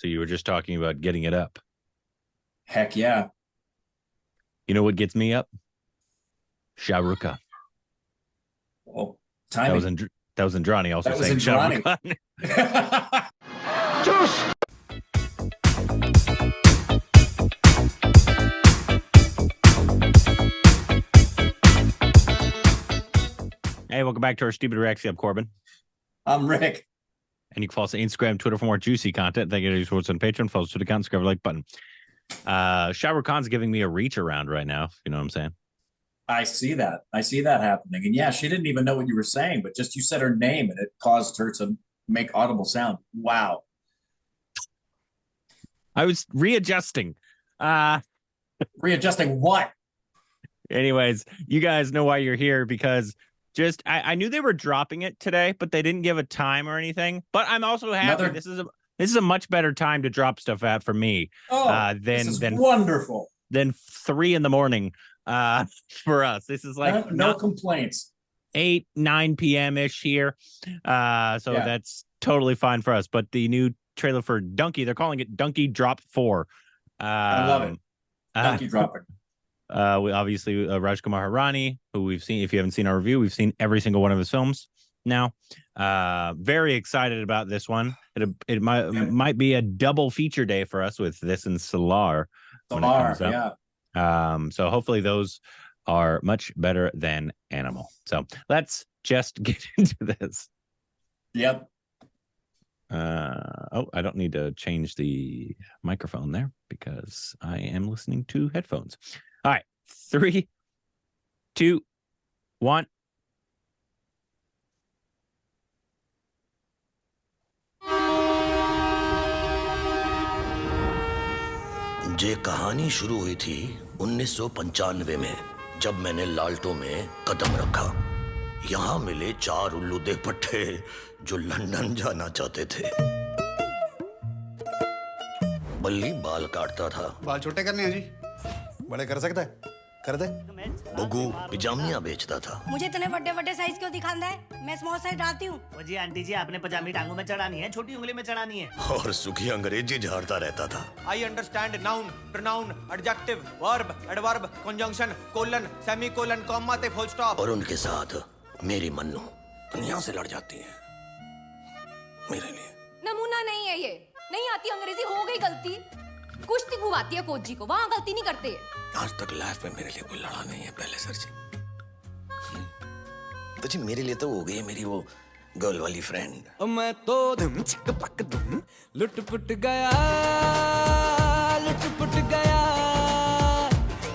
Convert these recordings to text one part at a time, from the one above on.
So you were just talking about getting it up. Heck yeah. You know what gets me up? Shah Rukh. Oh, timing. That was Andrani also That was saying Shah Rukh. Hey, welcome back to our Stupid Reaction. I'm Corbin. I'm Rick. And you can follow us on Instagram, Twitter for more juicy content. Thank you to supports on Patreon. Follow us to the account, subscribe, like button. Shah Rukh Khan's giving me a reach around right now. You know what I'm saying? I see that. I see that happening. And yeah, she didn't even know what you were saying, but just you said her name and it caused her to make audible sound. Wow. I was readjusting. Readjusting what? Anyways, you guys know why you're here because I knew they were dropping it today, but they didn't give a time or anything. But I'm also happy. This is a much better time to drop stuff at for me. This is wonderful. Than 3 a.m. For us. This is like no complaints. 8-9 p.m. ish here. That's totally fine for us. But the new trailer for Dunki, they're calling it Dunki Drop 4. I love it. Dunki dropping. We obviously Rajkumar Hirani, who we've seen. If you haven't seen our review, we've seen every single one of his films now. Very excited about this one. It might be a double feature day for us with this and Solar when it comes up. So hopefully those are much better than Animal. So let's just get into this. Yep. I don't need to change the microphone there because I am listening to headphones. All right, 3, 2, 1. ये कहानी शुरू हुई थी 1995 में जब मैंने लाल्टो में कदम रखा। यहाँ मिले 4 उल्लू देख पट्टे जो लंदन जाना चाहते थे। बल्ली बाल काटता था। बाल छोटे करने हैं जी। बड़े कर सकता है, कर दे। बुगू पिजामियाँ बेचता था। मुझे इतने बड़े साइज क्यों दिखाना है? मैं स्मॉल साइज डालती हूँ। वो जी आंटी जी, आपने पजामी टांगों में चढ़ानी है, छोटी उंगली में चढ़ानी है। और सुखी अंग्रेजी झाड़ता रहता था। I understand noun, pronoun, adjective, verb, adverb, conjunction, colon, semicolon, comma ते full stop। और उनके साथ मेरी मन्नू दुनिया से लड़ जाती है मेरे लिए। नमूना नहीं है ये, नहीं आती अंग्रेजी, हो गई गलती। कुश्ती खूब आती है कोच जी को, वहाँ गलती नहीं करते। आज तक लाइफ में मेरे लिए कोई लड़ा नहीं है पहले सर जी। तो जी मेरे लिए तो हो गई है मेरी वो गर्ल वाली फ्रेंड। मैं तो धुम चिक पक धुम लुट-पुट गया, लुट-पुट गया,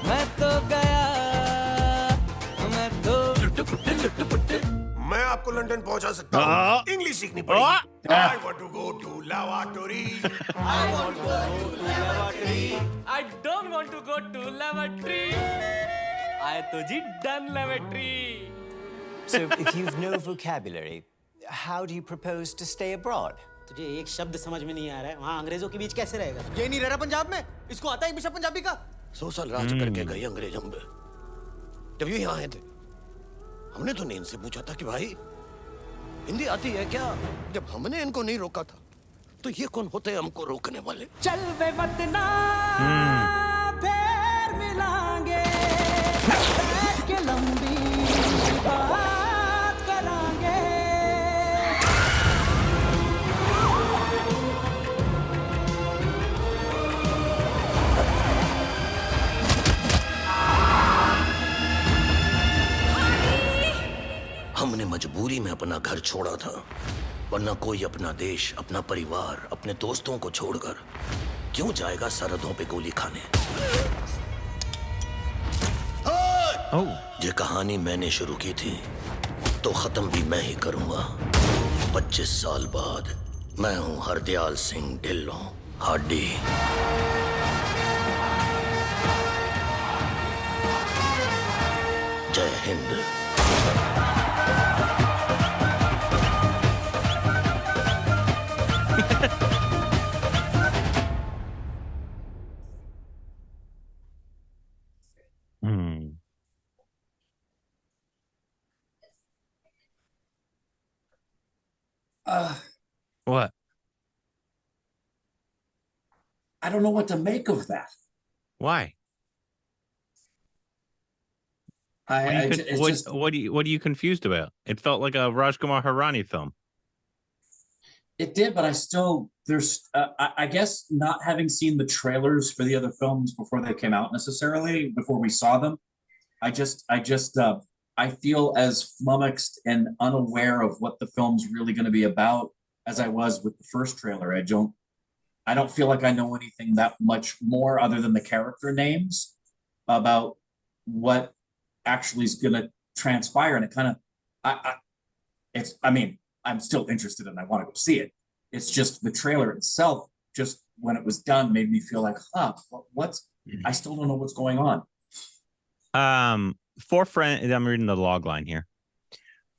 मैं तो गया, मैं तो लुट-पुट। मैं आपको लंदन पहुंचा सकता हूँ। इंग्लिश सीखनी पड़ेगी। I want to go to lavatory. I want to go to lavatory. I don't want to go to lavatory. I तो जी done lavatory. So if you've no vocabulary, how do you propose to stay abroad? तुझे एक शब्द समझ में नहीं आ रहा है, वहाँ अंग्रेजों के बीच कैसे रहेगा? ये नहीं रह रहा पंजाब में? इसको आता है एक पंजाबी का? 100 साल राज करके गए अंग्रेज हम पे। जब ये यहाँ आए थे, हमने तो इनसे पूछा था कि भाई हिंदी आती है क्या? जब हमने इनको नहीं रोका था, तो ये कौन होते हैं हमको रोकने वाले? चल वे वतना फिर मिलांगे, बैठ के लंबी बात करांगे। हमने मजबूरी में अपना घर छोड़ा था, वरना कोई अपना देश, अपना परिवार, अपने दोस्तों को छोड़कर क्यों जाएगा सरहदों पे गोली खाने? ये कहानी मैंने शुरू की थी, तो खत्म भी मैं ही करूंगा। 25 साल बाद मैं हूं हरदयाल सिंह ढिल्लों हाडी। जय Hind. What? I don't know what to make of that. Why? It's just What are you confused about? It felt like a Rajkumar Hirani film. it did, but I still I guess not having seen the trailers for the other films before they came out necessarily before we saw them. I feel as flummoxed and unaware of what the film's really going to be about as I was with the first trailer. I don't feel like I know anything that much more other than the character names about what actually is going to transpire. And it kind of, I mean, I'm still interested and I want to go see it. It's just the trailer itself, just when it was done, made me feel like, I still don't know what's going on. 4 friends, I'm reading the log line here.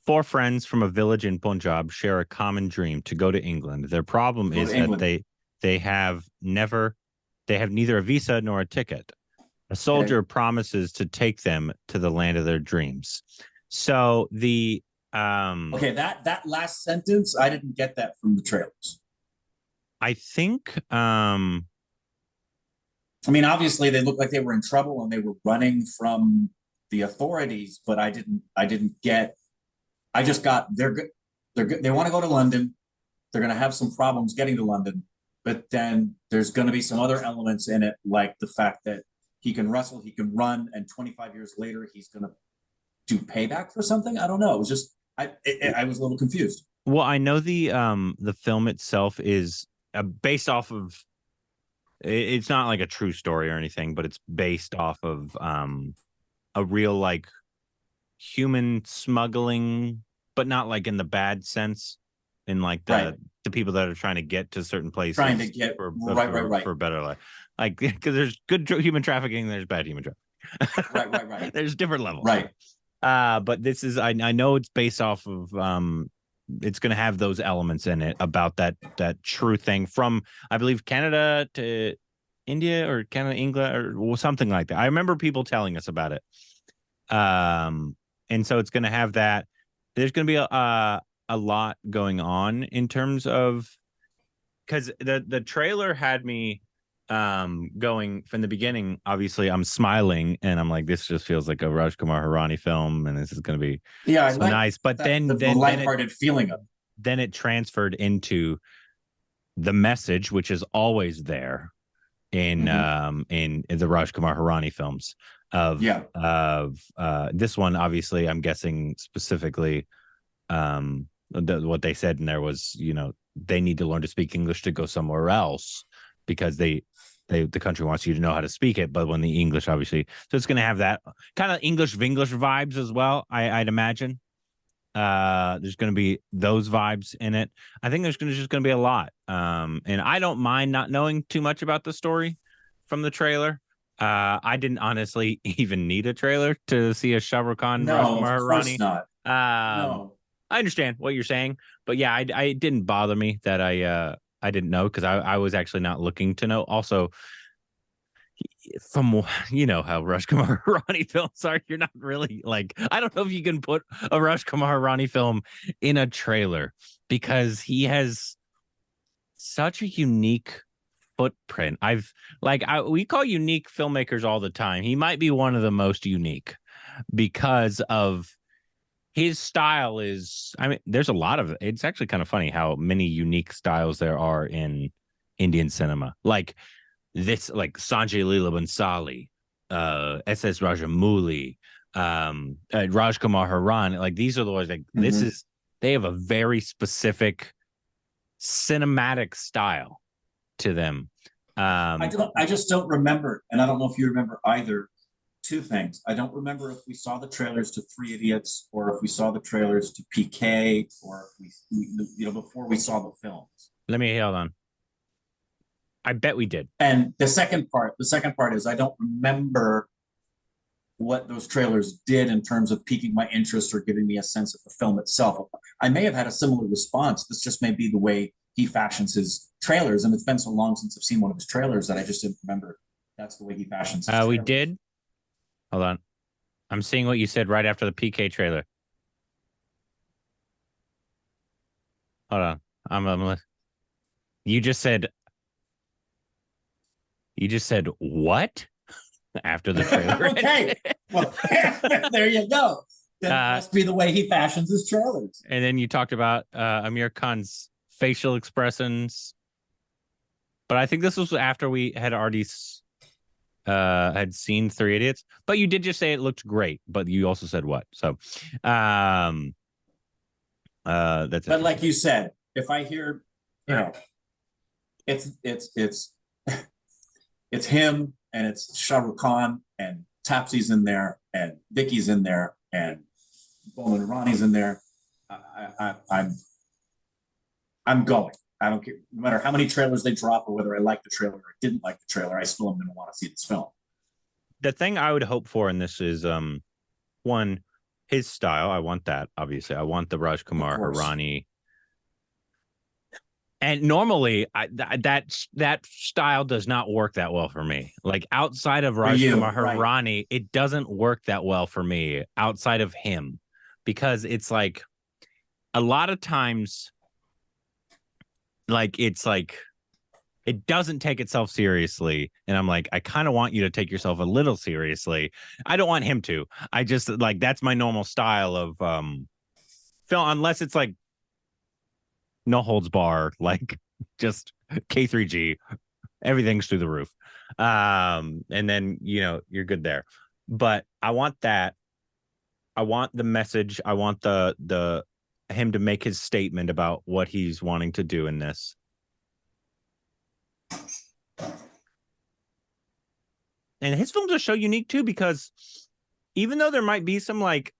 4 friends from a village in Punjab share a common dream to go to England. Their problem is that they have neither a visa nor a ticket. A soldier promises to take them to the land of their dreams. So the that last sentence, I didn't get that from the trailers. I think I mean, obviously they looked like they were in trouble and they were running from the authorities, but I just got they're good. They want to go to London. They're going to have some problems getting to London, but then there's going to be some other elements in it, like the fact that he can wrestle, he can run, and 25 years later he's going to do payback for something. I don't know. It was just I was a little confused. Well, I know the film itself is based off of. It's not like a true story or anything, but it's based off of a real like human smuggling, but not like in the bad sense, in like the people that are trying to get to certain places, trying to get for a better life. Like, because there's good human trafficking, there's bad human trafficking. Right. There's different levels. Right. But this is I know it's based off of it's going to have those elements in it about that true thing from, I believe, Canada to India or Canada, England or something like that. I remember people telling us about it. And so it's going to have that. There's going to be a lot going on in terms of, because the trailer had me going from the beginning. Obviously I'm smiling and I'm like, this just feels like a Rajkumar Hirani film and this is going to be so nice. But then the lighthearted feeling of it. Then it transferred into the message, which is always there in the Rajkumar Hirani films of this one. Obviously I'm guessing specifically what they said in there was, they need to learn to speak English to go somewhere else because the country wants you to know how to speak it, but when the English, obviously, so it's going to have that kind of English vibes as well. I'd imagine there's going to be those vibes in it. I think there's just going to be a lot, and I don't mind not knowing too much about the story from the trailer. I didn't honestly even need a trailer to see a Shah Rukh Khan. No, of course not. No. I understand what you're saying, but yeah, I didn't bother me that I didn't know, because I was actually not looking to know. Also, from how Rajkumar Hirani films are, you're not really like, I don't know if you can put a Rajkumar Hirani film in a trailer because he has such a unique footprint. We call unique filmmakers all the time. He might be one of the most unique because of his style is, there's a lot of, it's actually kind of funny how many unique styles there are in Indian cinema. Like this, like Sanjay Leela Bhansali, S.S. Rajamouli, Rajkumar Hirani. Like these are the ones like, they have a very specific cinematic style to them. I just don't remember, and I don't know if you remember either. 2 things. I don't remember if we saw the trailers to 3 Idiots or if we saw the trailers to PK or if we before we saw the films. Let me hold on. I bet we did. And the second part is I don't remember what those trailers did in terms of piquing my interest or giving me a sense of the film itself. I may have had a similar response. This just may be the way he fashions his trailers, and it's been so long since I've seen one of his trailers that I just didn't remember that's the way he fashions his trailers. We did. Hold on. I'm seeing what you said right after the PK trailer. Hold on. You just said You just said what after the trailer? Okay, well, there you go. That must be the way he fashions his trailers. And then you talked about Amir Khan's facial expressions, but I think this was after we had already had seen Three Idiots. But you did just say it looked great, but you also said what? So, that's But like you said, if I hear, it's it's him and it's Shah Rukh Khan and Tapsi's in there and Vicky's in there and Bowman Ronnie's in there. I'm going. I don't care. No matter how many trailers they drop or whether I like the trailer or didn't like the trailer, I still am going to want to see this film. The thing I would hope for in this is one, his style. I want that, obviously. I want the Rajkumar Hirani. And normally that style does not work that well for me. Like outside of Rajkumar Hirani, it doesn't work that well for me outside of him, because it's like a lot of times, like it's like it doesn't take itself seriously, and I'm like, I kind of want you to take yourself a little seriously. I don't want him to. I just like, that's my normal style of film, unless it's like no holds bar, like just K3G, everything's through the roof, and then you're good there. But I want that. I want the message. I want the him to make his statement about what he's wanting to do in this. And his films are so unique too, because even though there might be some like,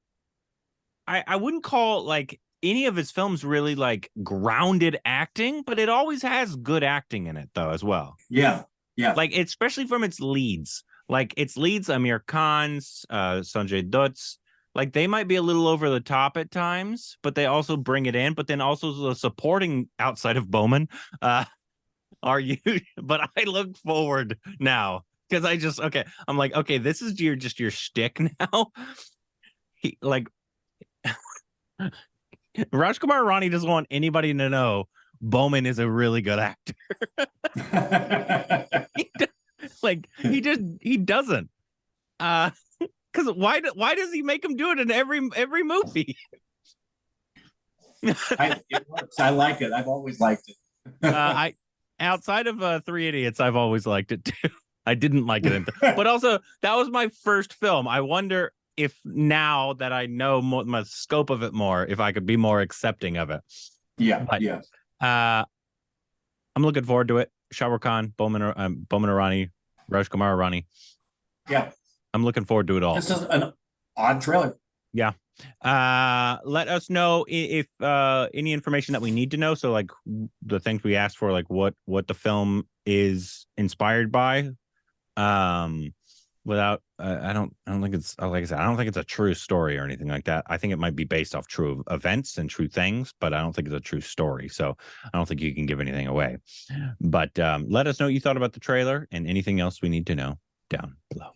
I wouldn't call like any of his films really like grounded acting, but it always has good acting in it though as well. Yeah. Like especially from its leads. Like its leads, Amir Khan's, Sanjay Dutt's, like they might be a little over the top at times, but they also bring it in. But then also the supporting outside of Bowman are you. But I look forward now because I'm like, okay, this is just your shtick now. He like Rajkumar Rani doesn't want anybody to know Bowman is a really good actor. He doesn't. Because why does he make him do it in every movie? It works. I like it. I've always liked it. Outside of Three Idiots, I've always liked it too. I didn't like it, but also that was my first film. I wonder if now that I know my scope of it more, if I could be more accepting of it. Yeah, but, yeah. I'm looking forward to it. Shah Rukh Khan, Bowman Irani, Rajkumar Irani. Yeah. I'm looking forward to it all. This is an odd trailer. Yeah. Let us know if any information that we need to know. So like the things we asked for, like what the film is inspired by. Without I don't think it's, like I said, I don't think it's a true story or anything like that. I think it might be based off true events and true things, but I don't think it's a true story. So I don't think you can give anything away. But let us know what you thought about the trailer and anything else we need to know down below.